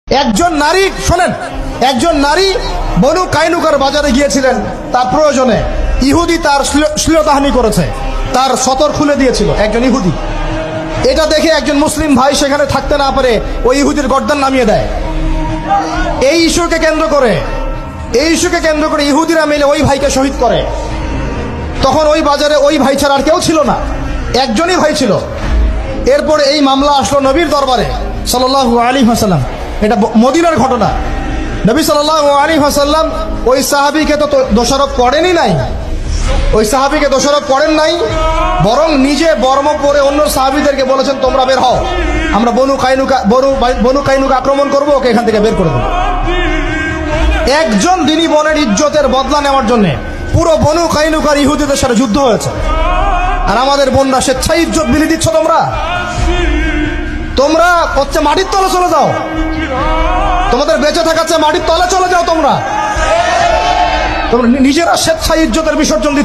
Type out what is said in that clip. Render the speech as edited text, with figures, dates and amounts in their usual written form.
একজন নারী, শোনেন, একজন নারী বনু কাইনুকার বাজারে গিয়েছিলেন তার প্রয়োজনে। ইহুদি তার শ্লীলতাহানি করেছে, তার সতর খুলে দিয়েছিল একজন ইহুদি। এটা দেখে একজন মুসলিম ভাই সেখানে থাকতে না পারে ওই ইহুদির গর্দান নামিয়ে দেয়। এই ইস্যুকে কেন্দ্র করে ইহুদিরা মিলে ওই ভাইকে শহীদ করে। তখন ওই বাজারে ওই ভাই ছাড়া আর কেউ ছিল না, একজনই ভাই ছিল। এরপরে এই মামলা আসলো নবীর দরবারে সাল্লাল্লাহু আলাইহি ওয়াসাল্লাম। এটা মদিনার ঘটনা। নবী সাল্লাল্লাহু আলাইহি ওয়াসাল্লাম ওই সাহাবীকে তো দোষারোপ করেনই নাই, ওই সাহাবীকে দোষারোপ করেন নাই, বরং নিজে বর্ম পরে অন্য সাহাবীদেরকে বলেছেন তোমরা বের হও, আমরা বনু কাইনুকা আক্রমণ করবো, ওকে এখান থেকে বের করে দেবো। একজন দিনী বোনের ইজ্জতের বদলা নেওয়ার জন্য পুরো বনু কাইনুকার ইহুদিদের সাথে যুদ্ধ হয়েছে। আর আমাদের বোনরা স্বেচ্ছায় ইজ্জত বিলি দিচ্ছ। তোমরা হচ্ছে মাটির তলে চলে যাও, তোমাদের বেঁচে থাকার চেয়ে মাটির তলে চলে যাও। তোমরা নিজেরা স্বেচ্ছায় ইজ্জতের বিসর্জন দিচ্ছ।